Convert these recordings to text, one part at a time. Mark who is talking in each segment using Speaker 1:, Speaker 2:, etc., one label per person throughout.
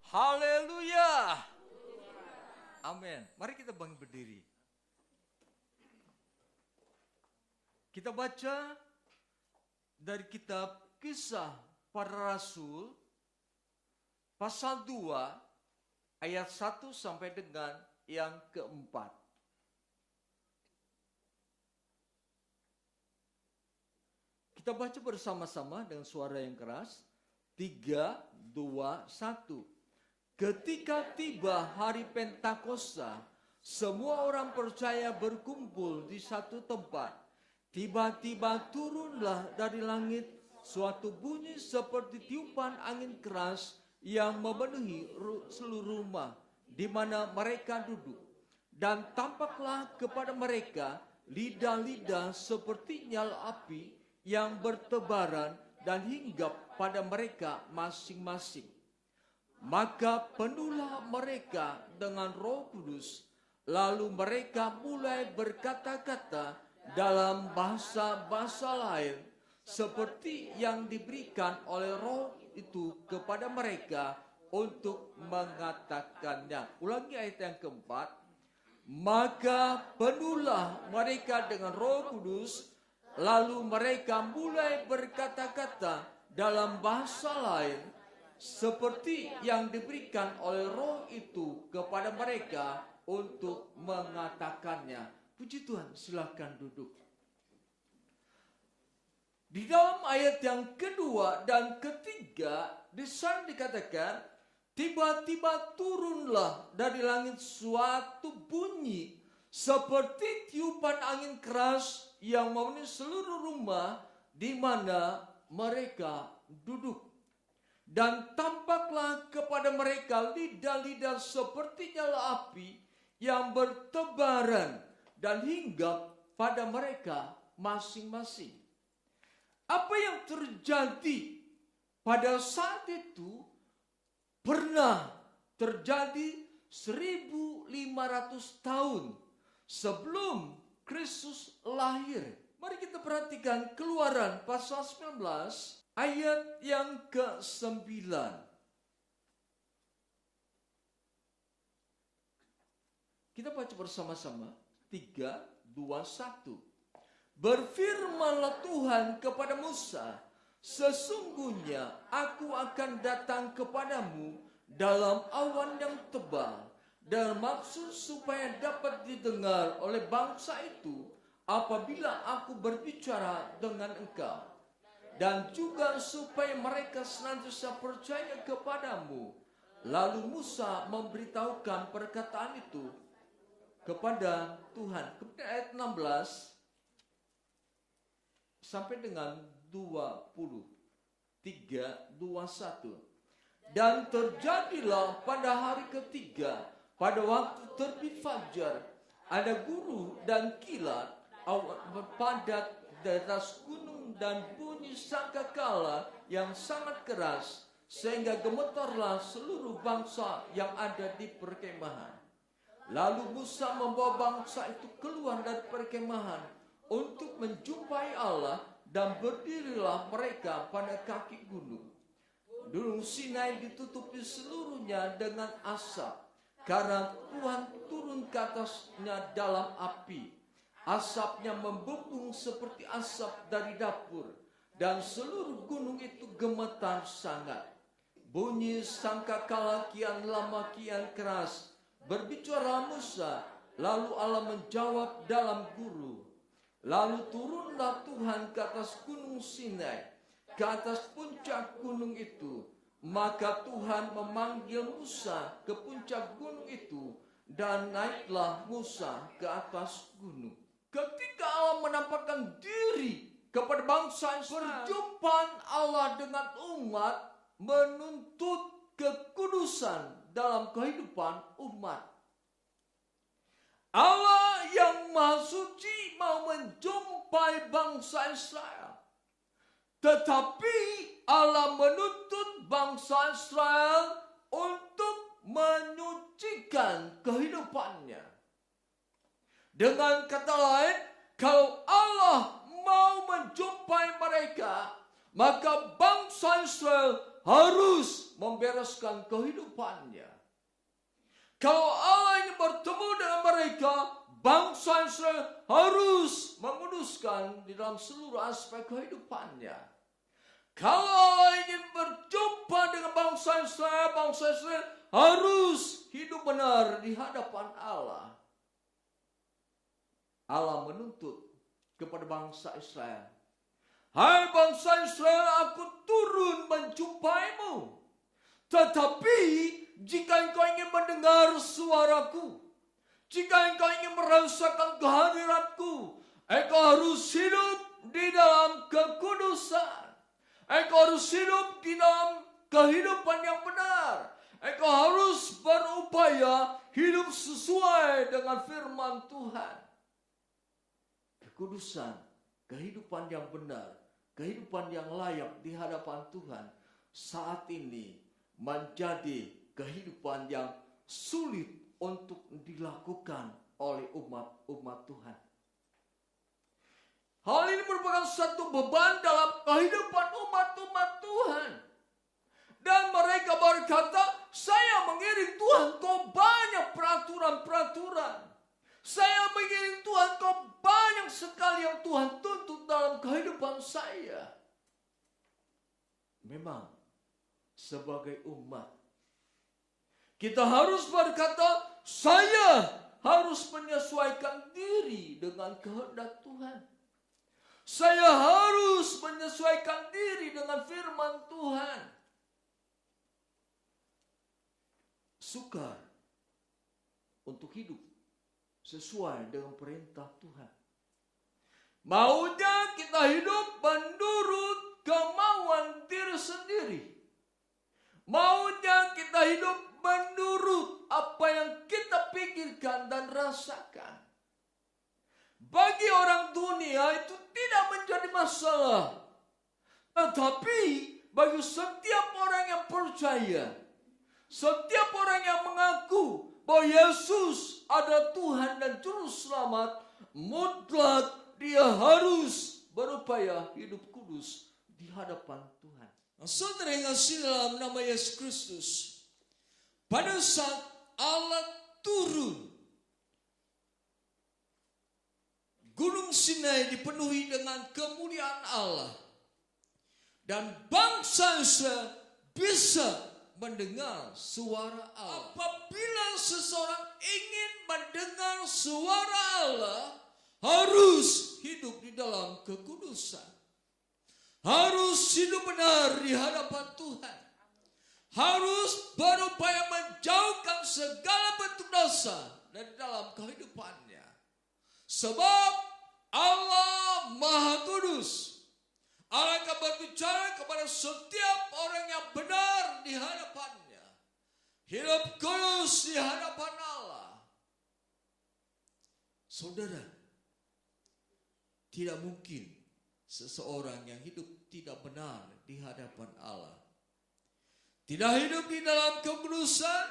Speaker 1: Haleluya. Amin. Mari kita bangkit berdiri. Kita baca dari kitab Kisah Para Rasul pasal 2 ayat 1 sampai dengan yang keempat. Kita baca bersama-sama dengan suara yang keras. 3, 2, 1. Ketika tiba hari Pentakosta, semua orang percaya berkumpul di satu tempat. Tiba-tiba turunlah dari langit suatu bunyi seperti tiupan angin keras yang memenuhi seluruh rumah di mana mereka duduk. Dan tampaklah kepada mereka lidah-lidah seperti nyala api yang bertebaran dan hinggap pada mereka masing-masing. Maka penuhlah mereka dengan Roh Kudus, lalu mereka mulai berkata-kata dalam bahasa-bahasa lain seperti yang diberikan oleh Roh itu kepada mereka untuk mengatakannya. Ulangi ayat yang keempat. Maka penuhlah mereka dengan Roh Kudus, lalu mereka mulai berkata-kata dalam bahasa lain seperti yang diberikan oleh Roh itu kepada mereka untuk mengatakannya. Puji Tuhan, silakan duduk. Di dalam ayat yang kedua dan ketiga, di sana dikatakan, tiba-tiba turunlah dari langit suatu bunyi seperti tiupan angin keras yang memenuhi seluruh rumah di mana mereka duduk. Dan tampaklah kepada mereka lidah-lidah seperti nyala api yang bertebaran dan hinggap pada mereka masing-masing. Apa yang terjadi pada saat itu pernah terjadi 1500 tahun sebelum Kristus lahir. Mari kita perhatikan Keluaran pasal 19 ayat yang ke-9. Kita baca bersama-sama. 3, 2, 1. Berfirmanlah Tuhan kepada Musa, sesungguhnya aku akan datang kepadamu dalam awan yang tebal, dan maksud supaya dapat didengar oleh bangsa itu apabila aku berbicara dengan engkau, dan juga supaya mereka senantiasa percaya kepadamu. Lalu Musa memberitahukan perkataan itu kepada Tuhan. Kemudian ayat 16 sampai dengan 20. 3, 2, 1. Dan terjadilah pada hari ketiga, pada waktu terbit fajar, ada guru dan kilat, awan padat di atas gunung dan bunyi sangkakala yang sangat keras, sehingga gemetarlah seluruh bangsa yang ada di perkemahan. Lalu Musa membawa bangsa itu keluar dari perkemahan untuk menjumpai Allah, dan berdirilah mereka pada kaki gunung. Gunung Sinai ditutupi seluruhnya dengan asap, karena Tuhan turun ke atasnya dalam api. Asapnya membubung seperti asap dari dapur, dan seluruh gunung itu gemetar sangat. Bunyi sangkakala kian lama kian keras. Berbicara Musa, lalu Allah menjawab dalam guru. Lalu turunlah Tuhan ke atas gunung Sinai, ke atas puncak gunung itu. Maka Tuhan memanggil Musa ke puncak gunung itu, dan naiklah Musa ke atas gunung. Ketika Allah menampakkan diri kepada bangsa Israel, perjumpaan Allah dengan umat menuntut kekudusan dalam kehidupan umat. Allah yang Maha Suci mau menjumpai bangsa Israel, tetapi Allah menuntut bangsa Israel untuk menyucikan kehidupannya. Dengan kata lain, kalau Allah mau menjumpai mereka, maka bangsa Israel harus membereskan kehidupannya. Kalau Allah ingin bertemu dengan mereka, bangsa Israel harus menguduskan di dalam seluruh aspek kehidupannya. Kalau Allah ingin berjumpa dengan bangsa Israel harus hidup benar di hadapan Allah. Allah menuntut kepada bangsa Israel, hai bangsa Israel, aku turun menjumpaimu. Tetapi jika engkau ingin mendengar suaraku, jika engkau ingin merasakan kehadiranku, engkau harus hidup di dalam kekudusan. Engkau harus hidup di dalam kehidupan yang benar. Engkau harus berupaya hidup sesuai dengan firman Tuhan. Kekudusan, kehidupan yang benar, kehidupan yang layak di hadapan Tuhan saat ini menjadi kehidupan yang sulit untuk dilakukan oleh umat Tuhan. Hal ini merupakan satu beban dalam kehidupan umat-umat Tuhan. Dan mereka berkata, saya mengiring Tuhan kau banyak peraturan-peraturan. Saya mengiring Tuhan kau banyak sekali yang Tuhan tuntut dalam kehidupan saya. Memang sebagai umat, kita harus berkata, saya harus menyesuaikan diri dengan kehendak Tuhan. Saya harus menyesuaikan diri dengan firman Tuhan. Sukar untuk hidup sesuai dengan perintah Tuhan. Maunya kita hidup menurut kemauan diri sendiri. Maunya kita hidup menurut apa yang kita pikirkan dan rasakan. Bagi orang dunia itu tidak menjadi masalah. Tetapi bagi setiap orang yang percaya, setiap orang yang mengaku bahwa Yesus adalah Tuhan dan Juru Selamat, mutlak dia harus berupaya hidup kudus di hadapan Tuhan. Saudara yang kasih dalam nama Yesus Kristus, pada saat Allah turun, Gunung Sinai dipenuhi dengan kemuliaan Allah. Dan bangsa Israel bisa mendengar suara Allah. Apabila seseorang ingin mendengar suara Allah, harus hidup di dalam kekudusan. Harus hidup benar di hadapan Tuhan. Harus berupaya menjauhkan segala bentuk dosa dari dalam kehidupannya. Sebab Allah Maha Kudus. Allah akan berbicara kepada setiap orang yang benar di hadapannya. Hidup kudus di hadapan Allah. Saudara, tidak mungkin seseorang yang hidup tidak benar di hadapan Allah, tidak hidup di dalam kekudusan,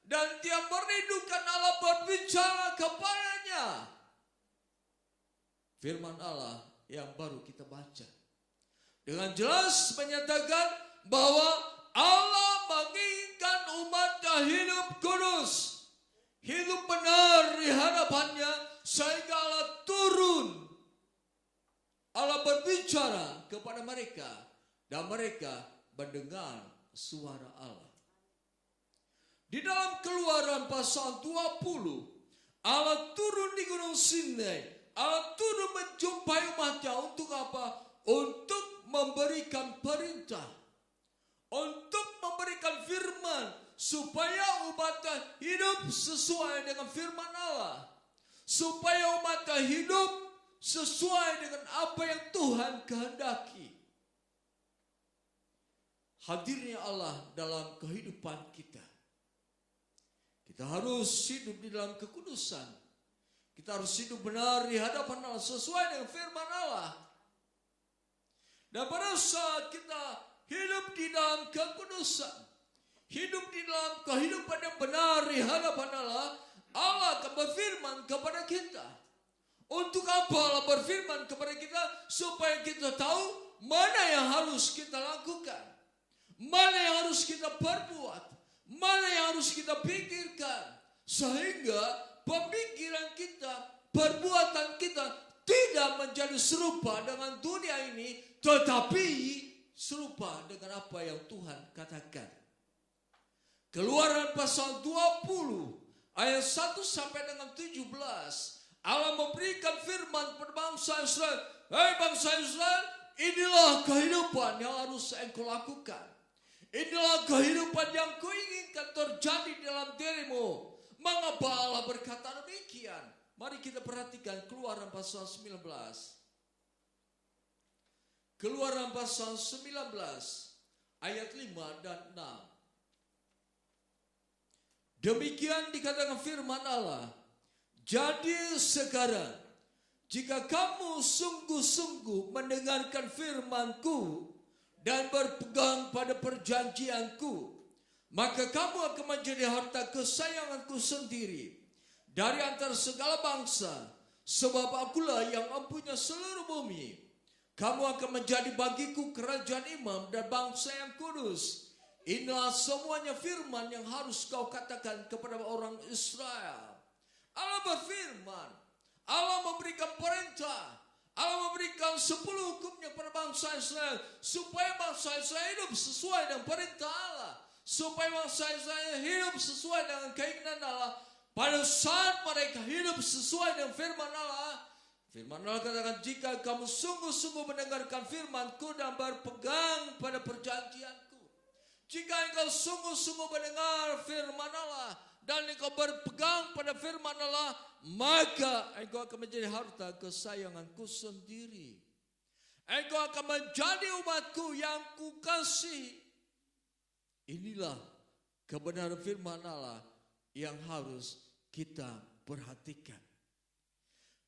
Speaker 1: dan dia merindukan Allah berbicara kepadanya. Firman Allah yang baru kita baca dengan jelas menyatakan bahwa Allah menginginkan umatnya hidup kudus, hidup benar di hadapannya, sehingga Allah turun. Allah berbicara kepada mereka dan mereka mendengar suara Allah. Di dalam Keluaran pasal 20, Allah turun di Gunung Sinai. Allah turun menjumpai umatnya untuk apa? Untuk memberikan perintah, untuk memberikan firman, supaya umatnya hidup sesuai dengan firman Allah, supaya umatnya hidup sesuai dengan apa yang Tuhan kehendaki. Hadirnya Allah dalam kehidupan kita. Kita harus hidup di dalam kekudusan. Kita harus hidup benar di hadapan Allah sesuai dengan firman Allah. Dan pada saat kita hidup di dalam kekudusan, hidup di dalam kehidupan yang benar di hadapan Allah, Allah akan berfirman kepada kita. Untuk apa Allah berfirman kepada kita? Supaya kita tahu mana yang harus kita lakukan, mana yang harus kita perbuat, mana yang harus kita pikirkan, sehingga pemikiran kita, perbuatan kita tidak menjadi serupa dengan dunia ini, tetapi serupa dengan apa yang Tuhan katakan. Keluaran pasal 20 ayat 1 sampai dengan 17. Allah memberikan firman kepada bangsa Israel. Hei bangsa Israel, inilah kehidupan yang harus engkau lakukan. Inilah kehidupan yang kau inginkan terjadi dalam dirimu. Mengapa Allah berkata demikian? Mari kita perhatikan Keluaran pasal 19. Keluaran pasal 19 ayat 5 dan 6. Demikian dikatakan firman Allah. Jadi sekarang, jika kamu sungguh-sungguh mendengarkan firman-Ku dan berpegang pada perjanjian-Ku, maka kamu akan menjadi harta kesayangan-Ku sendiri dari antara segala bangsa, sebab Akulah yang mempunyai seluruh bumi. Kamu akan menjadi bagiku kerajaan imam dan bangsa yang kudus. Inilah semuanya firman yang harus kau katakan kepada orang Israel. Allah berfirman, Allah memberikan perintah, Allah memberikan 10 hukumnya kepada bangsa Israel, supaya bangsa Israel hidup sesuai dengan perintah Allah, supaya bangsa Israel hidup sesuai dengan keinginan Allah. Pada saat mereka hidup sesuai dengan firman Allah, firman Allah katakan, jika kamu sungguh-sungguh mendengarkan firman-Ku dan berpegang pada perjanjian-Ku. Jika engkau sungguh-sungguh mendengar firman Allah dan engkau berpegang pada firman Allah, maka engkau akan menjadi harta kesayangan-Ku sendiri. Engkau akan menjadi umat-Ku yang Kukasihi. Inilah kebenaran firman Allah yang harus kita perhatikan.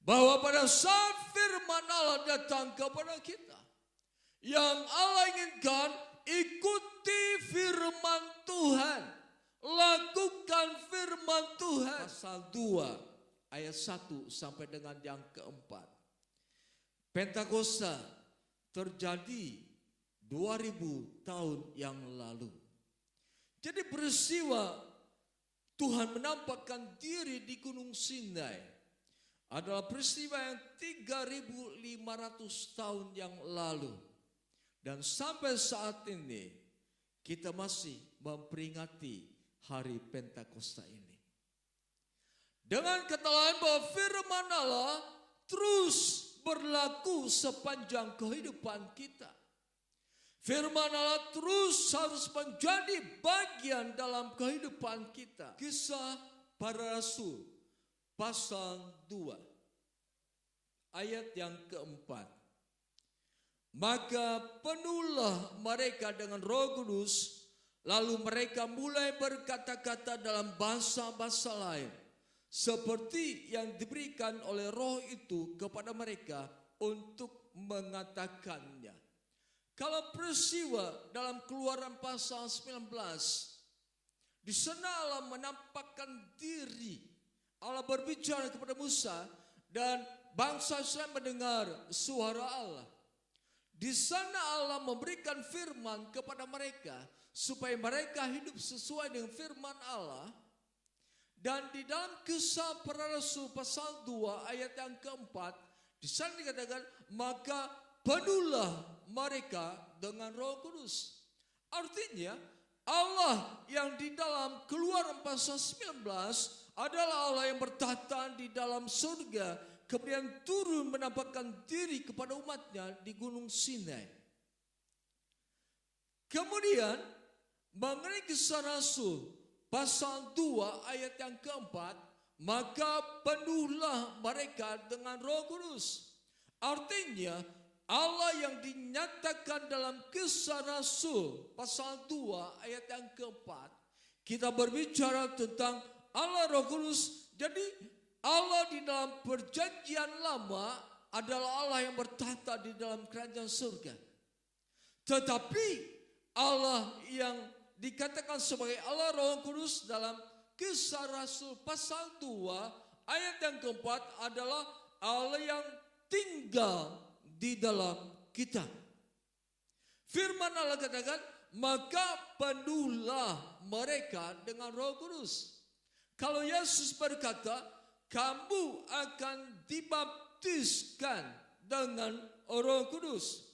Speaker 1: Bahwa pada saat firman Allah datang kepada kita, yang Allah inginkan, ikuti firman Tuhan, lakukan firman Tuhan. Pasal 2 ayat 1 sampai dengan yang keempat. Pentakosta terjadi 2000 tahun yang lalu. Jadi peristiwa Tuhan menampakkan diri di Gunung Sinai adalah peristiwa yang 3500 tahun yang lalu. Dan sampai saat ini kita masih memperingati hari Pentakosta ini. Dengan kata lain bahwa firman Allah terus berlaku sepanjang kehidupan kita. Firman Allah terus harus menjadi bagian dalam kehidupan kita. Kisah Para Rasul pasal 2 ayat yang keempat. Maka penuhlah mereka dengan Roh Kudus, lalu mereka mulai berkata-kata dalam bahasa-bahasa lain, seperti yang diberikan oleh Roh itu kepada mereka untuk mengatakannya. Kalau peristiwa dalam Keluaran pasal 19, di sana Allah menampakkan diri. Allah berbicara kepada Musa dan bangsa Israel mendengar suara Allah. Di sana Allah memberikan firman kepada mereka supaya mereka hidup sesuai dengan firman Allah. Dan di dalam Kisah Para Rasul pasal 2 ayat yang keempat, di sana dikatakan, maka penuhlah mereka dengan Roh Kudus. Artinya Allah yang di dalam Keluaran pasal 19 adalah Allah yang bertahta di dalam surga, kemudian turun menampakkan diri kepada umatnya di Gunung Sinai. Kemudian mengenai Kisah Rasul pasal 2 ayat yang keempat, maka penuhlah mereka dengan Roh Kudus. Artinya Allah yang dinyatakan dalam Kisah Rasul pasal 2 ayat yang keempat, kita berbicara tentang Allah Roh Kudus. Jadi Allah di dalam perjanjian lama adalah Allah yang bertahta di dalam kerajaan surga. Tetapi Allah yang dikatakan sebagai Allah Roh Kudus dalam Kisah Rasul pasal 2 ayat yang keempat adalah Allah yang tinggal di dalam kita. Firman Allah katakan,
Speaker 2: maka penuhlah mereka dengan Roh Kudus. Kalau Yesus berkata, kamu akan dibaptiskan dengan Roh Kudus.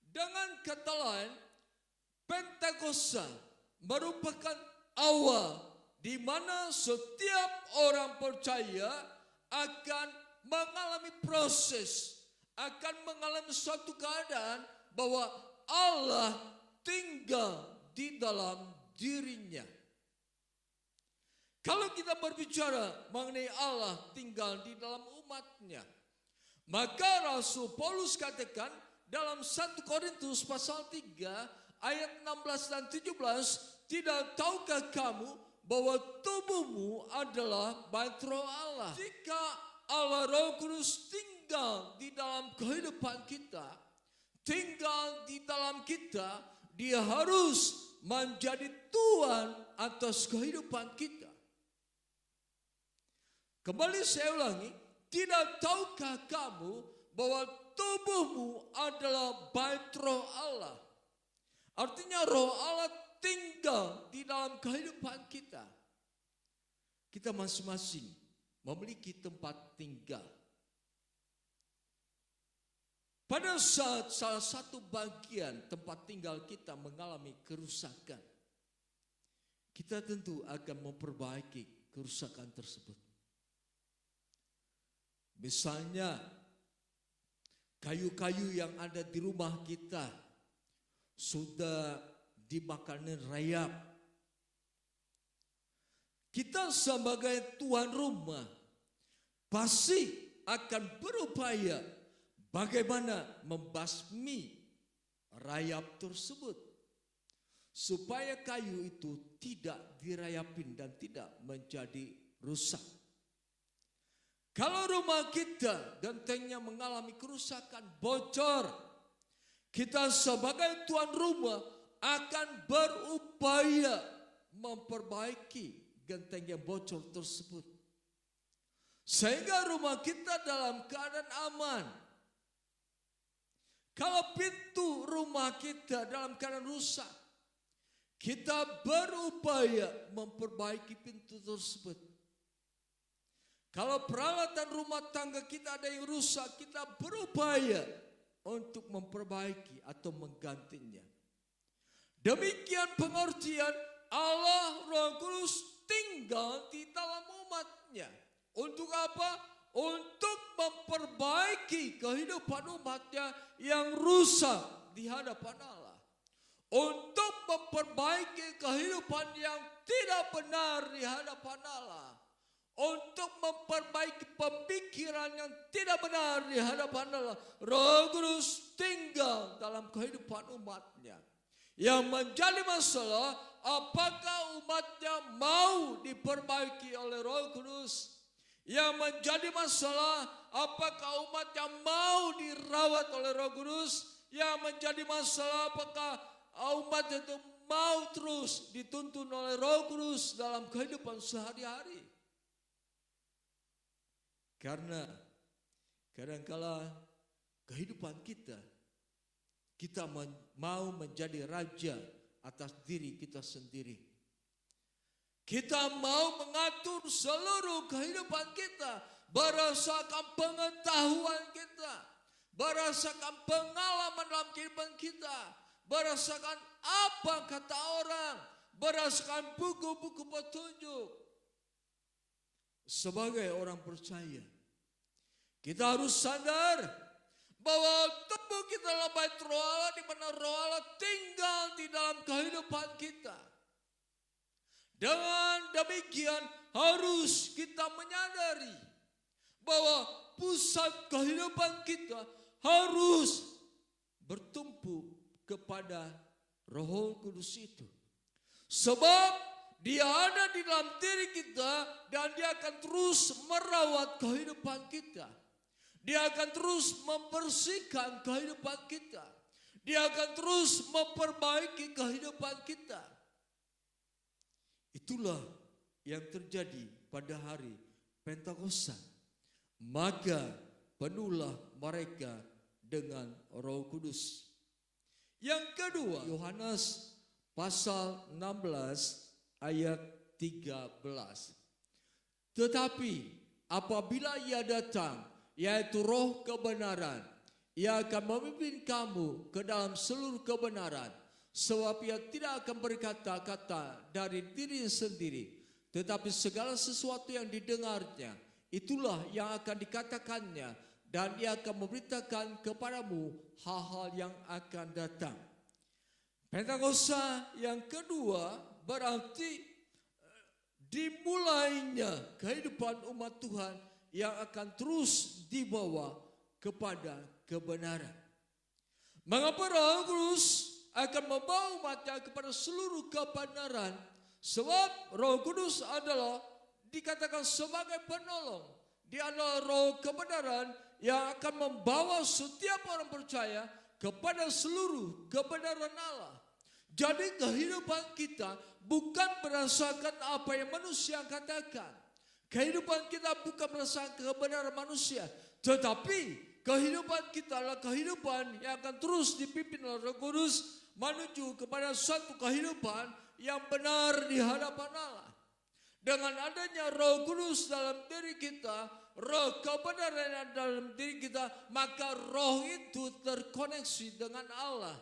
Speaker 2: Dengan kata lain, Pentakosta merupakan awal di mana setiap orang percaya akan mengalami proses, akan mengalami suatu keadaan bahwa Allah tinggal di dalam dirinya. Kalau kita berbicara mengenai Allah tinggal di dalam umatnya, maka Rasul Paulus katakan dalam 1 Korintus pasal 3 ayat 16 dan 17, tidak tahukah kamu bahwa tubuhmu adalah bait Roh Allah? Jika Allah Roh Kudus tinggal di dalam kehidupan kita, tinggal di dalam kita, Dia harus menjadi Tuhan atas kehidupan kita. Kembali saya ulangi, tidak tahukah kamu bahwa tubuhmu adalah bait Roh Allah? Artinya Roh Allah tinggal di dalam kehidupan kita. Kita masing-masing memiliki tempat tinggal. Pada saat salah satu bagian tempat tinggal kita mengalami kerusakan, kita tentu akan memperbaiki kerusakan tersebut. Misalnya, kayu-kayu yang ada di rumah kita sudah dimakan rayap. Kita sebagai tuan rumah pasti akan berupaya bagaimana membasmi rayap tersebut supaya kayu itu tidak dirayapin dan tidak menjadi rusak. Kalau rumah kita gentengnya mengalami kerusakan, bocor, kita sebagai tuan rumah akan berupaya memperbaiki genteng yang bocor tersebut, sehingga rumah kita dalam keadaan aman. Kalau pintu rumah kita dalam keadaan rusak, kita berupaya memperbaiki pintu tersebut. Kalau peralatan rumah tangga kita ada yang rusak, kita berupaya untuk memperbaiki atau menggantinya. Demikian pengertian Allah Roh Kudus tinggal di dalam umatnya. Untuk apa? Untuk memperbaiki kehidupan umatnya yang rusak di hadapan Allah. Untuk memperbaiki kehidupan yang tidak benar di hadapan Allah. Untuk memperbaiki pemikiran yang tidak benar di hadapan Allah. Roh Kudus tinggal dalam kehidupan umatnya. Yang menjadi masalah, apakah umatnya mau diperbaiki oleh Roh Kudus? Yang menjadi masalah, apakah umatnya mau dirawat oleh Roh Kudus? Yang menjadi masalah, apakah umat itu mau terus dituntun oleh Roh Kudus dalam kehidupan sehari-hari? Karena kadangkala kehidupan kita mau menjadi raja atas diri kita sendiri. Kita mau mengatur seluruh kehidupan kita berdasarkan pengetahuan kita, berdasarkan pengalaman dalam kehidupan kita, berdasarkan apa kata orang, berdasarkan buku-buku petunjuk. Sebagai orang percaya, kita harus sadar bahwa tubuh kita adalah bait Roh Allah, di mana Roh Allah tinggal di dalam kehidupan kita. Dengan demikian harus kita menyadari bahwa pusat kehidupan kita harus bertumpu kepada Roh Kudus itu. Sebab Dia ada di dalam diri kita dan Dia akan terus merawat kehidupan kita. Dia akan terus membersihkan kehidupan kita. Dia akan terus memperbaiki kehidupan kita. Itulah yang terjadi pada hari Pentakosta. Maka penuhlah mereka dengan Roh Kudus. Yang kedua, Yohanes pasal 16 ayat 13. Tetapi apabila ia datang, yaitu Roh kebenaran, ia akan memimpin kamu ke dalam seluruh kebenaran, sebab ia tidak akan berkata-kata dari dirinya sendiri, tetapi segala sesuatu yang didengarnya, itulah yang akan dikatakannya, dan ia akan memberitakan kepadamu hal-hal yang akan datang. Pentakosta yang kedua berarti dimulainya kehidupan umat Tuhan yang akan terus dibawa kepada kebenaran. Mengapa Roh Kudus akan membawa umatnya kepada seluruh kebenaran? Sebab Roh Kudus adalah dikatakan sebagai penolong. Dia adalah Roh kebenaran yang akan membawa setiap orang percaya kepada seluruh kebenaran Allah. Jadi kehidupan kita bukan berdasarkan apa yang manusia katakan. Kehidupan kita bukan berdasarkan kebenaran manusia, tetapi kehidupan kita adalah kehidupan yang akan terus dipimpin oleh Roh Kudus menuju kepada suatu kehidupan yang benar di hadapan Allah. Dengan adanya Roh Kudus dalam diri kita, Roh kebenaran dalam diri kita, maka Roh itu terkoneksi dengan Allah.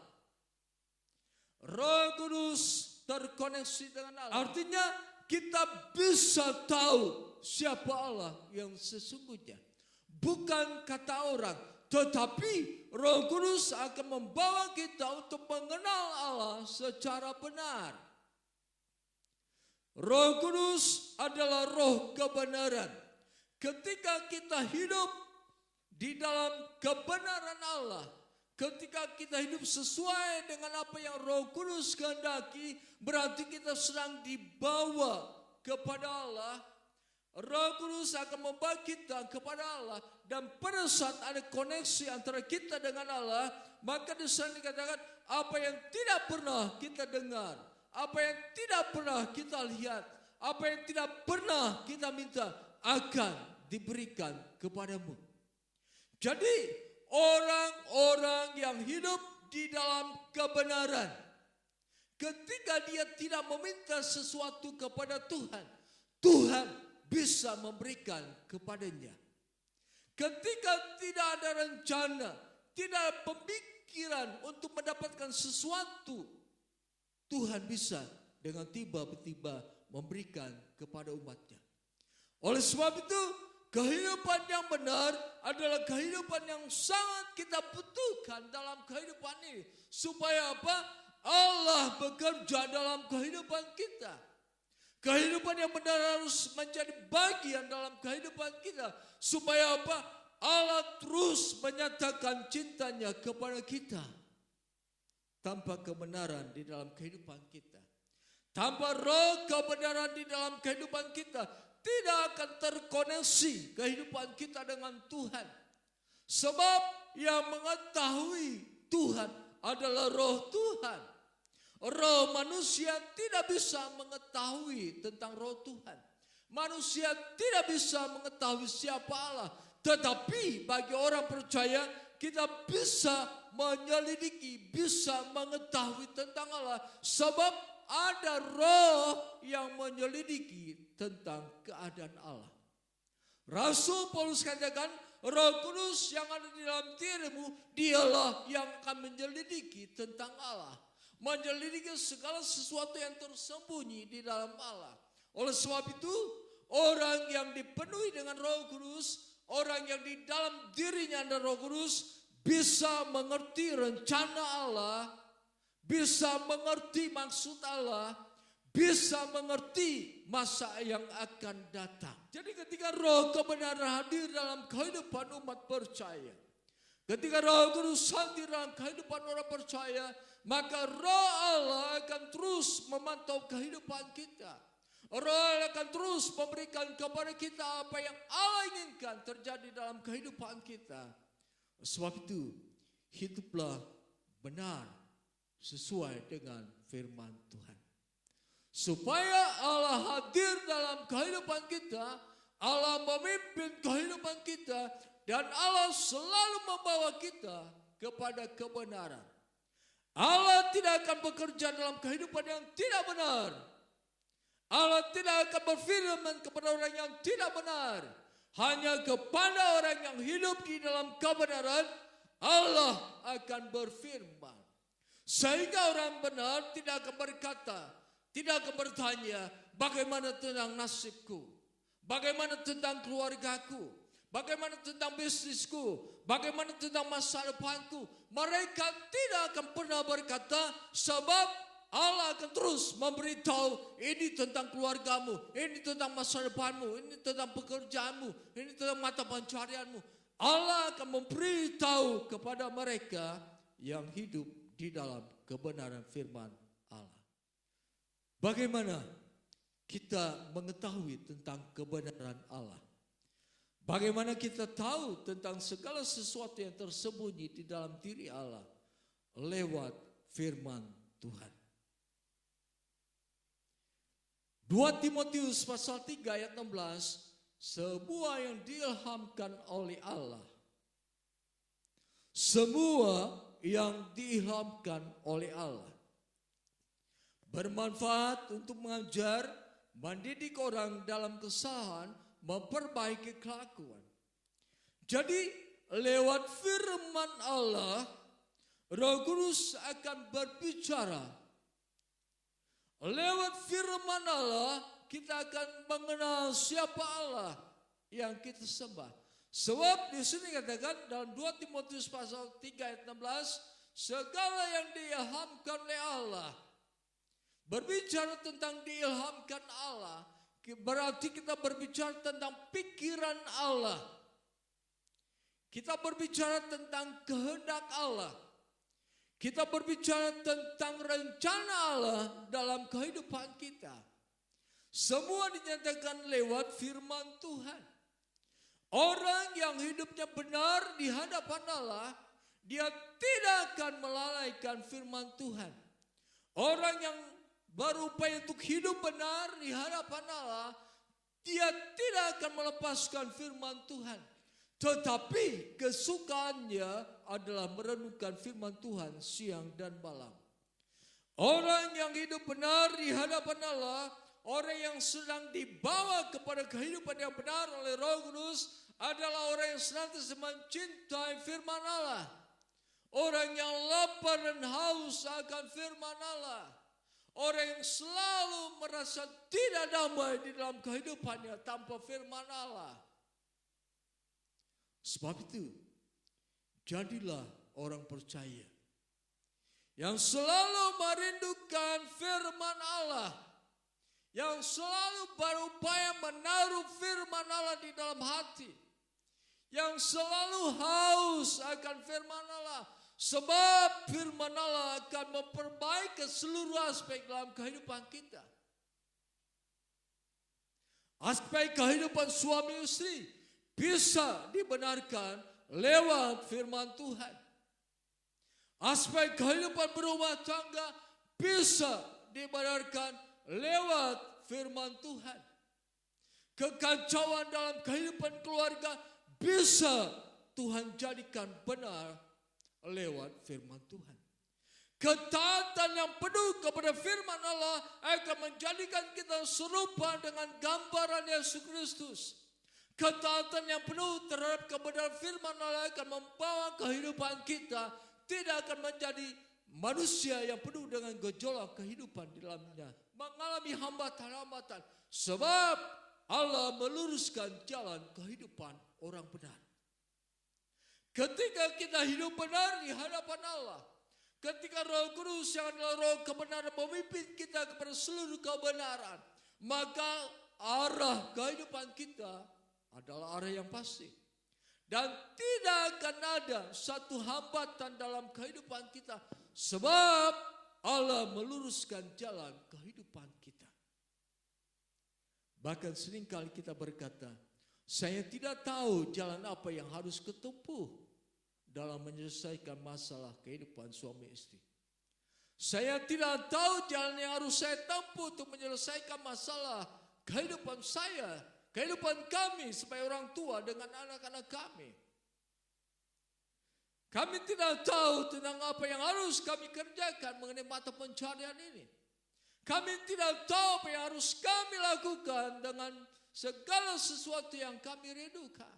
Speaker 2: Roh Kudus terkoneksi dengan Allah. Artinya kita bisa tahu siapa Allah yang sesungguhnya. Bukan kata orang, tetapi Roh Kudus akan membawa kita untuk mengenal Allah secara benar. Roh Kudus adalah Roh kebenaran. Ketika kita hidup di dalam kebenaran Allah, ketika kita hidup sesuai dengan apa yang Roh Kudus kehendaki, berarti kita sedang dibawa kepada Allah. Roh Kudus akan membawa kita kepada Allah, dan pada saat ada koneksi antara kita dengan Allah, maka di sana dikatakan apa yang tidak pernah kita dengar, apa yang tidak pernah kita lihat, apa yang tidak pernah kita minta akan diberikan kepadamu. Jadi orang-orang yang hidup di dalam kebenaran, ketika dia tidak meminta sesuatu kepada Tuhan, Tuhan bisa memberikan kepadanya. Ketika tidak ada rencana, tidak ada pemikiran untuk mendapatkan sesuatu, Tuhan bisa dengan tiba-tiba memberikan kepada umatnya. Oleh sebab itu, kehidupan yang benar adalah kehidupan yang sangat kita butuhkan dalam kehidupan ini. Supaya apa? Allah bekerja dalam kehidupan kita. Kehidupan yang benar harus menjadi bagian dalam kehidupan kita. Supaya apa? Allah terus menyatakan cintanya kepada kita. Tanpa kebenaran di dalam kehidupan kita, tanpa roh kebenaran di dalam kehidupan kita, tidak akan terkoneksi kehidupan kita dengan Tuhan. Sebab yang mengetahui Tuhan adalah roh Tuhan. Roh manusia tidak bisa mengetahui tentang roh Tuhan. Manusia tidak bisa mengetahui siapa Allah. Tetapi bagi orang percaya, kita bisa menyelidiki, bisa mengetahui tentang Allah. Sebab ada roh yang menyelidiki tentang keadaan Allah. Rasul Paulus katakan, Roh Kudus yang ada di dalam dirimu, dialah yang akan menyelidiki tentang Allah. Menyelidiki segala sesuatu yang tersembunyi di dalam Allah. Oleh sebab itu, orang yang dipenuhi dengan Roh Kudus, orang yang di dalam dirinya ada Roh Kudus, bisa mengerti rencana Allah, bisa mengerti maksud Allah, bisa mengerti masa yang akan datang. Jadi ketika roh kebenaran hadir dalam kehidupan umat percaya, ketika Roh Kudus hadir dalam kehidupan orang percaya, maka roh Allah akan terus memantau kehidupan kita. Roh Allah akan terus memberikan kepada kita apa yang Allah inginkan terjadi dalam kehidupan kita. Sebab itu, hiduplah benar sesuai dengan firman Tuhan. Supaya Allah hadir dalam kehidupan kita, Allah memimpin kehidupan kita, dan Allah selalu membawa kita kepada kebenaran. Allah tidak akan bekerja dalam kehidupan yang tidak benar. Allah tidak akan berfirman kepada orang yang tidak benar. Hanya kepada orang yang hidup di dalam kebenaran, Allah akan berfirman. Sehingga orang benar tidak akan berkata, tidak akan bertanya, bagaimana tentang nasibku? Bagaimana tentang keluargaku? Bagaimana tentang bisnisku? Bagaimana tentang masa depanku? Mereka tidak akan pernah berkata, sebab Allah akan terus memberitahu, ini tentang keluargamu, ini tentang masa depanmu, ini tentang pekerjaanmu, ini tentang mata pencarianmu. Allah akan memberitahu kepada mereka yang hidup di dalam kebenaran firman Allah. Bagaimana kita mengetahui tentang kebenaran Allah? Bagaimana kita tahu tentang segala sesuatu yang tersembunyi di dalam diri Allah? Lewat firman Tuhan. 2 Timotius pasal 3 ayat 16, sebuah yang diilhamkan oleh Allah. Semua yang diilhamkan oleh Allah. Bermanfaat untuk mengajar, mendidik orang dalam kesalahan, memperbaiki kelakuan. Jadi lewat firman Allah, Roh Kudus akan berbicara. Lewat firman Allah, kita akan mengenal siapa Allah yang kita sembah. Sebab di sini katakan dalam 2 Timotius pasal 3 ayat 16, segala yang diilhamkan oleh Allah. Berbicara tentang diilhamkan Allah, berarti kita berbicara tentang pikiran Allah. Kita berbicara tentang kehendak Allah. Kita berbicara tentang rencana Allah dalam kehidupan kita. Semua dinyatakan lewat firman Tuhan. Orang yang hidupnya benar di hadapan Allah, dia tidak akan melalaikan firman Tuhan. Orang yang berupaya untuk hidup benar di hadapan Allah, dia tidak akan melepaskan firman Tuhan. Tetapi kesukaannya adalah merenungkan firman Tuhan siang dan malam. Orang yang hidup benar di hadapan Allah, orang yang sedang dibawa kepada kehidupan yang benar oleh Roh Kudus, adalah orang yang senantiasa mencintai firman Allah. Orang yang lapar dan haus akan firman Allah. Orang yang selalu merasa tidak damai di dalam kehidupannya tanpa firman Allah. Sebab itu, jadilah orang percaya yang selalu merindukan firman Allah, yang selalu berupaya menaruh firman Allah di dalam hati, yang selalu haus akan firman Allah, sebab firman Allah akan memperbaiki seluruh aspek dalam kehidupan kita. Aspek kehidupan suami istri bisa dibenarkan lewat firman Tuhan. Aspek kehidupan berumah tangga bisa dibenarkan lewat firman Tuhan. Kekacauan dalam kehidupan keluarga bisa Tuhan jadikan benar lewat firman Tuhan. Ketaatan yang penuh kepada firman Allah akan menjadikan kita serupa dengan gambaran Yesus Kristus. Ketaatan yang penuh terhadap kebenaran firman Allah akan membawa kehidupan kita tidak akan menjadi manusia yang penuh dengan gejolak kehidupan di dalamnya, mengalami hambatan-hambatan, sebab Allah meluruskan jalan kehidupan orang benar. Ketika kita hidup benar di hadapan Allah, ketika Roh Kudus yang adalah Roh kebenaran memimpin kita kepada seluruh kebenaran, maka arah kehidupan kita adalah arah yang pasti. Dan tidak akan ada satu hambatan dalam kehidupan kita, sebab Allah meluruskan jalan kehidupan kita. Bahkan seringkali kita berkata, saya tidak tahu jalan apa yang harus kutempuh dalam menyelesaikan masalah kehidupan suami istri. Saya tidak tahu jalan yang harus saya tempuh untuk menyelesaikan masalah kehidupan saya, kehidupan kami sebagai orang tua dengan anak-anak kami. Kami tidak tahu tentang apa yang harus kami kerjakan mengenai mata pencarian ini. Kami tidak tahu apa yang harus kami lakukan dengan segala sesuatu yang kami rindukan.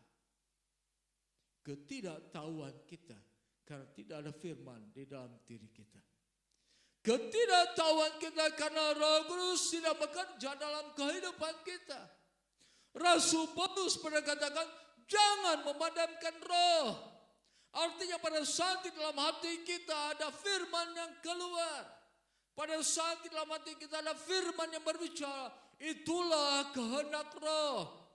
Speaker 2: Ketidaktahuan kita karena tidak ada firman di dalam diri kita. Ketidaktahuan kita karena Roh Kudus tidak bekerja dalam kehidupan kita. Rasul Paulus pernah katakan, jangan memadamkan roh. Artinya pada saat di dalam hati kita ada firman yang keluar. Pada saat di dalam hati kita ada firman yang berbicara. Itulah kehendak roh.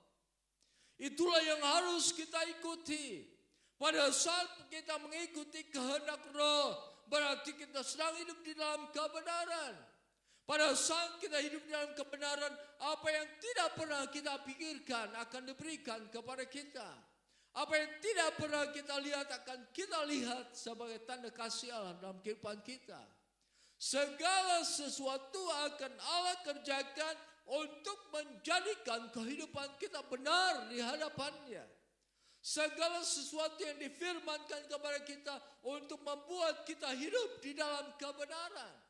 Speaker 2: Itulah yang harus kita ikuti. Pada saat kita mengikuti kehendak roh, berarti kita sedang hidup di dalam kebenaran. Pada saat kita hidup di dalam kebenaran, apa yang tidak pernah kita pikirkan akan diberikan kepada kita. Apa yang tidak pernah kita lihat akan kita lihat sebagai tanda kasih Allah dalam kehidupan kita. Segala sesuatu akan Allah kerjakan untuk menjadikan kehidupan kita benar di hadapannya. Segala sesuatu yang difirmankan kepada kita untuk membuat kita hidup di dalam kebenaran.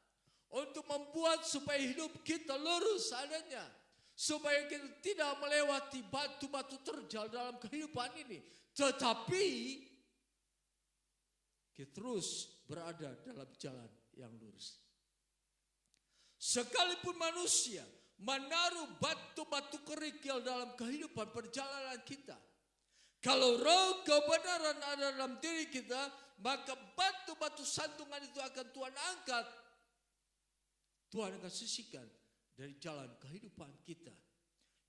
Speaker 2: Untuk membuat supaya hidup kita lurus adanya. Supaya kita tidak melewati batu-batu terjal dalam kehidupan ini. Tetapi kita terus berada dalam jalan yang lurus. Sekalipun manusia menaruh batu-batu kerikil dalam kehidupan perjalanan kita. Kalau roh kebenaran ada dalam diri kita, maka batu-batu sandungan itu akan Tuhan angkat. Tuhan akan sisihkan dari jalan kehidupan kita.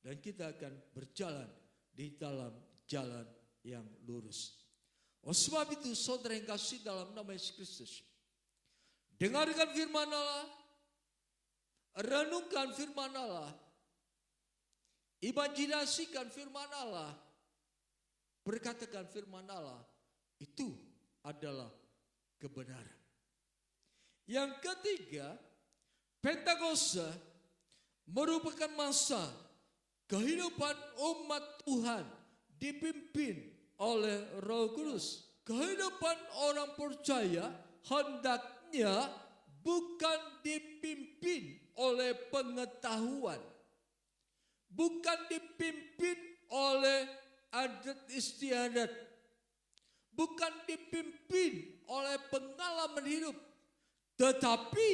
Speaker 2: Dan kita akan berjalan di dalam jalan yang lurus. Oleh sebab itu saudara yang kasih dalam nama Yesus Kristus. Dengarkan firman Allah. Renungkan firman Allah. Imajinasikan firman Allah. Berkatakan firman Allah. Itu adalah kebenaran. Yang ketiga, Pentakosta merupakan masa kehidupan umat Tuhan dipimpin oleh Roh Kudus. Kehidupan orang percaya hendaknya bukan dipimpin oleh pengetahuan. Bukan dipimpin oleh adat istiadat. Bukan dipimpin oleh pengalaman hidup. Tetapi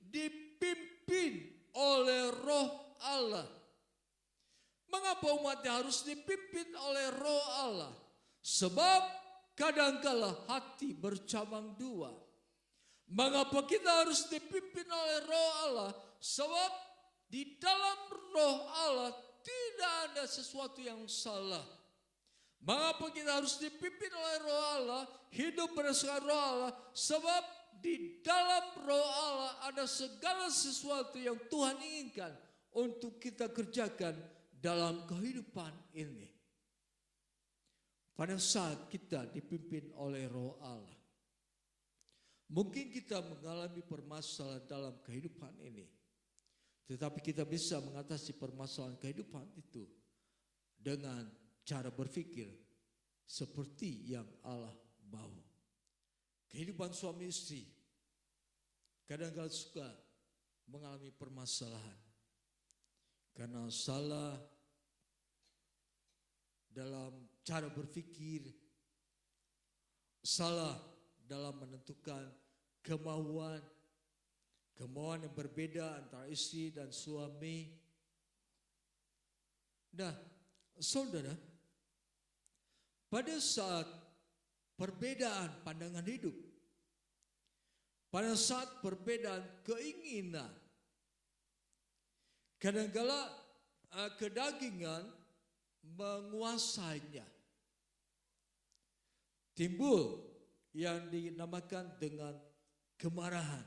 Speaker 2: dipimpin oleh Roh Allah. Mengapa umatnya harus dipimpin oleh Roh Allah? Sebab kadangkala hati bercabang dua. Mengapa kita harus dipimpin oleh Roh Allah? Sebab di dalam Roh Allah tidak ada sesuatu yang salah. Mengapa kita harus dipimpin oleh Roh Allah? Hidup berdasarkan Roh Allah. Sebab di dalam Roh Allah ada segala sesuatu yang Tuhan inginkan untuk kita kerjakan dalam kehidupan ini. Pada saat kita dipimpin oleh Roh Allah, mungkin kita mengalami permasalahan dalam kehidupan ini. Tetapi kita bisa mengatasi permasalahan kehidupan itu dengan cara berpikir seperti yang Allah mau. Kehidupan suami istri kadang-kadang suka mengalami permasalahan karena salah dalam cara berpikir, salah dalam menentukan kemauan yang berbeda antara istri dan suami. Nah, saudara, pada saat perbedaan pandangan hidup, pada saat perbedaan keinginan, kadang-kala kedagingan menguasainya. Timbul yang dinamakan dengan kemarahan.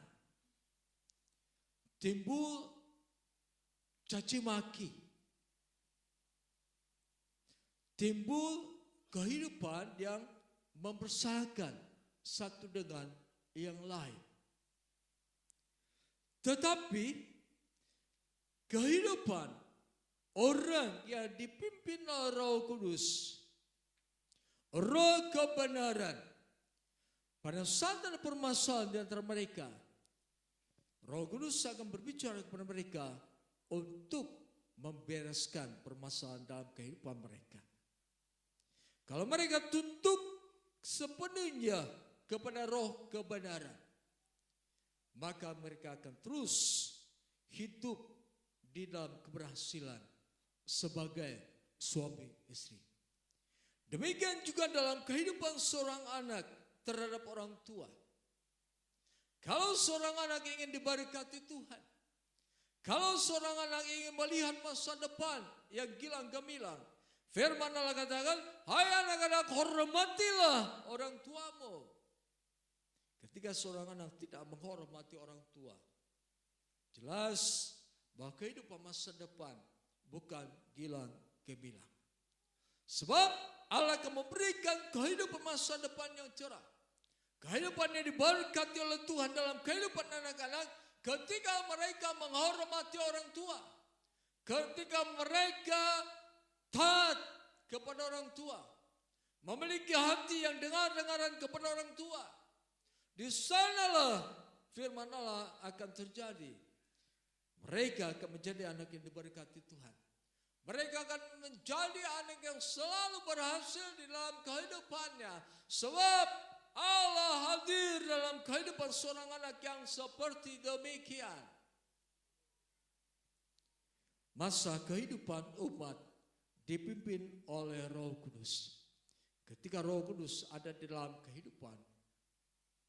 Speaker 2: Timbul caci maki. Timbul kehidupan yang mempersalahkan satu dengan yang lain. Tetapi kehidupan orang yang dipimpin oleh Roh Kudus, Roh kebenaran, pada saat ada permasalahan di antara mereka, Roh Kudus akan berbicara kepada mereka untuk membereskan permasalahan dalam kehidupan mereka. Kalau mereka tunduk sepenuhnya kepada roh kebenaran, maka mereka akan terus hidup di dalam keberhasilan sebagai suami istri. Demikian juga dalam kehidupan seorang anak terhadap orang tua. Kalau seorang anak ingin diberkati Tuhan, kalau seorang anak ingin melihat masa depan yang gilang gemilang, firman Allah katakan, hai anak-anak, hormatilah orang tuamu. Ketika seorang anak tidak menghormati orang tua, jelas bahwa kehidupan masa depan bukan gilang gemilang. Sebab Allah akan memberikan kehidupan masa depan yang cerah. Kehidupan yang diberkati oleh Tuhan dalam kehidupan anak-anak ketika mereka menghormati orang tua. Ketika mereka taat kepada orang tua. Memiliki hati yang dengar-dengaran kepada orang tua. Di sanalah firman Allah akan terjadi. Mereka akan menjadi anak yang diberkati Tuhan. Mereka akan menjadi anak yang selalu berhasil di dalam kehidupannya. Sebab Allah hadir dalam kehidupan seorang anak yang seperti demikian. Masa kehidupan umat dipimpin oleh Roh Kudus. Ketika Roh Kudus ada di dalam kehidupan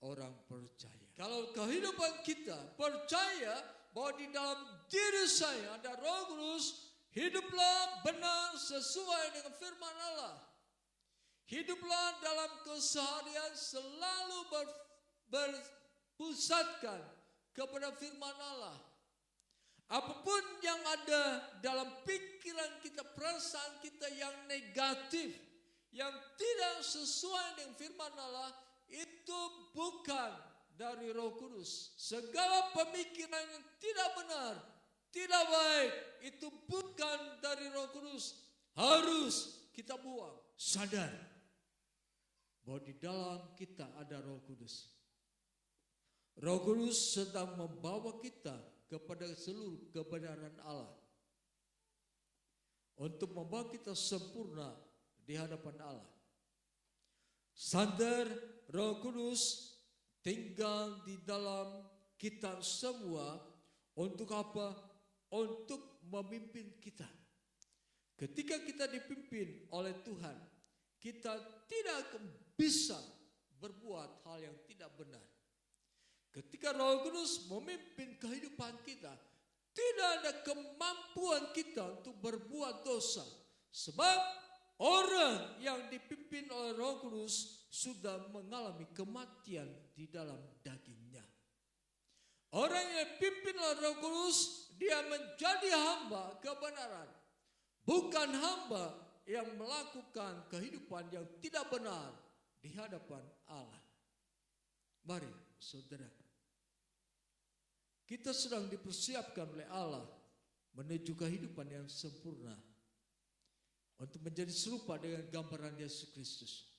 Speaker 2: orang percaya. Kalau kehidupan kita percaya bahwa di dalam diri saya ada Roh Kudus, hiduplah benar sesuai dengan firman Allah. Hiduplah dalam keseharian selalu berpusatkan kepada firman Allah. Apapun yang ada dalam pikiran kita, perasaan kita yang negatif, yang tidak sesuai dengan firman Allah, itu bukan dari Roh Kudus. Segala pemikiran yang tidak benar, tidak baik, itu bukan dari Roh Kudus. Harus kita buang. Sadar bahwa di dalam kita ada Roh Kudus. Roh Kudus sedang membawa kita kepada seluruh kebenaran Allah. Untuk membawa kita sempurna di hadapan Allah. Sadar Roh Kudus tinggal di dalam kita semua. Untuk apa? Untuk memimpin kita. Ketika kita dipimpin oleh Tuhan, kita tidak akan bisa berbuat hal yang tidak benar. Ketika Roh Kudus memimpin kehidupan kita, tidak ada kemampuan kita untuk berbuat dosa. Sebab orang yang dipimpin oleh Roh Kudus sudah mengalami kematian di dalam dagingnya. Orang yang dipimpin oleh Roh Kudus, dia menjadi hamba kebenaran. Bukan hamba yang melakukan kehidupan yang tidak benar di hadapan Allah. Mari saudara, kita sedang dipersiapkan oleh Allah menuju kehidupan yang sempurna. Untuk menjadi serupa dengan gambaran Yesus Kristus.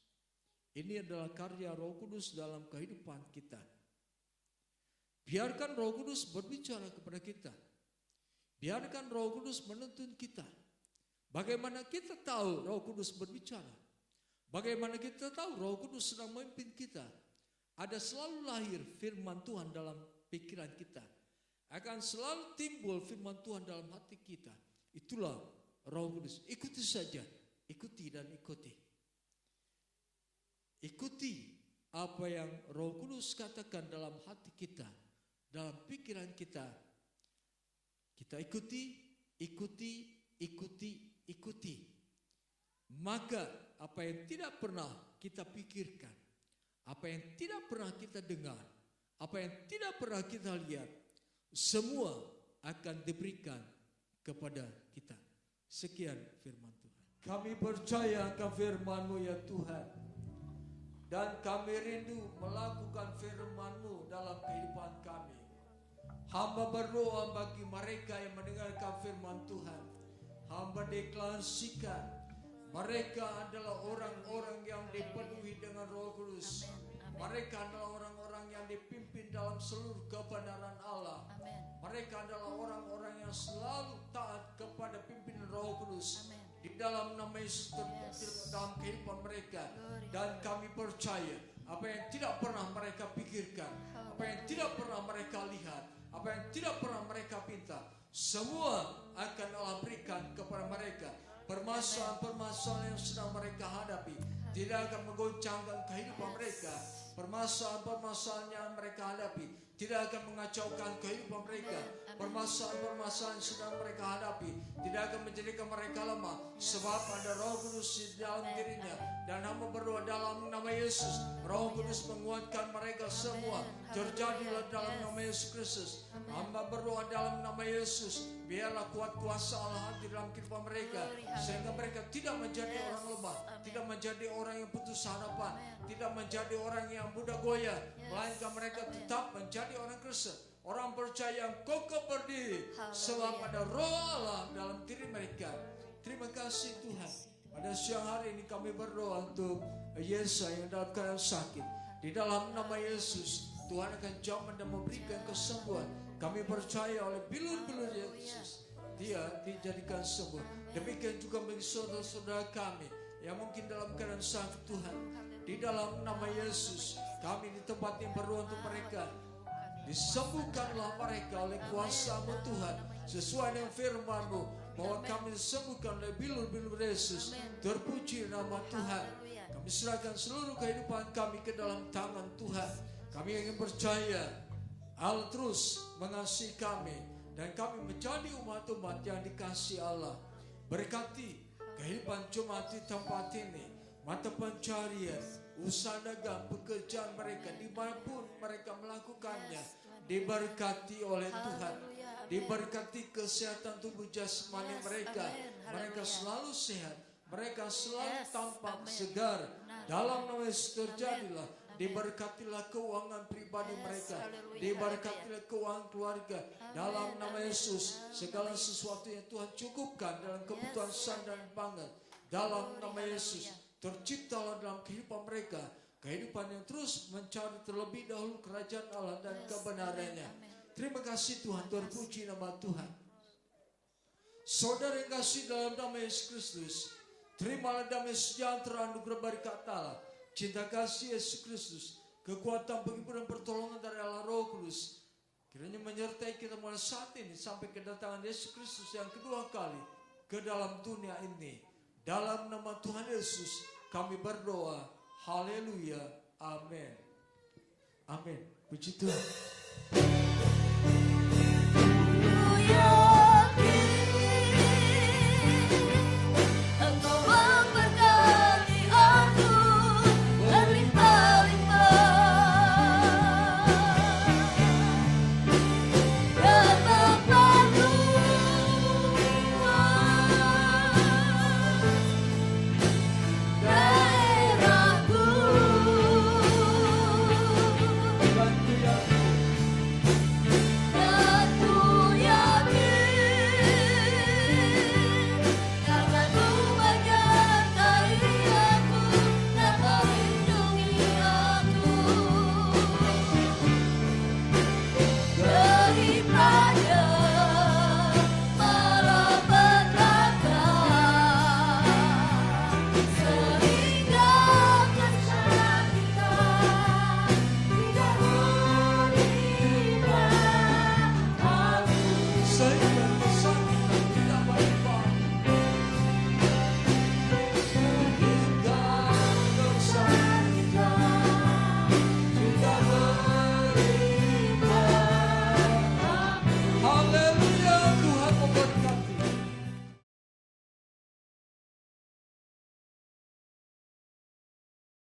Speaker 2: Ini adalah karya Roh Kudus dalam kehidupan kita. Biarkan Roh Kudus berbicara kepada kita. Biarkan Roh Kudus menuntun kita. Bagaimana kita tahu Roh Kudus berbicara? Bagaimana kita tahu Roh Kudus sedang memimpin kita? Ada selalu lahir firman Tuhan dalam pikiran kita. Akan selalu timbul firman Tuhan dalam hati kita. Itulah Roh Kudus. Ikuti saja. Ikuti dan ikuti. Ikuti apa yang Roh Kudus katakan dalam hati kita. Dalam pikiran kita. Kita ikuti, ikuti, ikuti, ikuti. Maka apa yang tidak pernah kita pikirkan, apa yang tidak pernah kita dengar, apa yang tidak pernah kita lihat, semua akan diberikan kepada kita. Sekian firman Tuhan. Kami percaya akan firman-Mu ya Tuhan. Dan kami rindu melakukan firman-Mu dalam kehidupan kami. Hamba berdoa bagi mereka yang mendengarkan firman Tuhan. Hamba deklarasikan mereka adalah orang-orang yang dipenuhi dengan Roh Kudus. Mereka adalah orang-orang yang dipimpin dalam seluruh kebenaran Allah. Mereka adalah orang-orang yang selalu taat kepada pimpinan Roh Kudus. Di dalam nama Yesus terjadi dalam kehidupan mereka. Dan kami percaya apa yang tidak pernah mereka pikirkan, apa yang tidak pernah mereka lihat, apa yang tidak pernah mereka pinta, semua akan Allah berikan kepada mereka. Permasalahan-permasalahan yang sedang mereka hadapi tidak akan menggoncangkan kehidupan mereka. Permasalahan-permasalahan yang mereka hadapi tidak akan mengacaukan kehidupan mereka. Permasalahan-permasalahan yang sedang mereka hadapi tidak akan menjadikan mereka lemah, sebab ada Roh Kudus di dalam dirinya. Dan hamba berdoa dalam nama Yesus, Roh Kudus menguatkan mereka semua. Terjadilah dalam nama Yesus Kristus. Hamba berdoa dalam nama Yesus, biarlah kuat kuasa Allah di dalam kehidupan mereka, sehingga mereka tidak menjadi orang lemah, tidak menjadi orang yang putus harapan, tidak menjadi orang yang mudah goyah, melainkan mereka tetap menjadi orang Kristen, orang percaya yang kokoh berdiri, sebab ada Roh Allah dalam diri mereka. Terima kasih Tuhan. Pada siang hari ini kami berdoa untuk Yesa yang dalam keadaan sakit. Di dalam nama Yesus, Tuhan akan jamah dan memberikan kesembuhan. Kami percaya oleh bilur-bilur Yesus, dia dijadikan sembuh. Demikian juga bagi saudara-saudara kami yang mungkin dalam keadaan sakit Tuhan. Di dalam nama Yesus, kami di tempat yang berdoa untuk mereka. Disembuhkanlah mereka oleh kuasa-Mu Tuhan, sesuai dengan firman-Mu, bahwa kami disembuhkan oleh bilur-bilur Yesus. Terpuji nama Tuhan. Kami serahkan seluruh kehidupan kami ke dalam tangan Tuhan. Kami ingin percaya Allah terus mengasihi kami, dan kami menjadi umat-umat yang dikasihi Allah. Berkati kehidupan jemaat di tempat ini, mata pencarian, usaha dagang, pekerjaan mereka, dimanapun mereka melakukannya, diberkati oleh Tuhan. Diberkati kesehatan tubuh jasmani mereka. Mereka selalu sehat, mereka selalu tampak segar. Dalam nama Yesus terjadilah. Diberkatilah keuangan pribadi mereka, diberkatilah keuangan keluarga. Dalam nama Yesus, segala sesuatu yang Tuhan cukupkan dalam kebutuhan sandang dan pangan. Dalam nama Yesus, terciptalah dalam kehidupan mereka kehidupan yang terus mencari terlebih dahulu kerajaan Allah dan kebenarannya. Terima kasih Tuhan, terpuji nama Tuhan. Saudara yang kasih dalam nama Yesus Kristus, terimalah damai sejahtera anugerah berkat Allah, cinta kasih Yesus Kristus, kekuatan penghiburan pertolongan dari Allah Roh Kudus, kiranya menyertai kita mulai saat ini sampai kedatangan Yesus Kristus yang kedua kali ke dalam dunia ini. Dalam nama Tuhan Yesus kami berdoa. Haleluya. Amin. Amin. Puji Tuhan.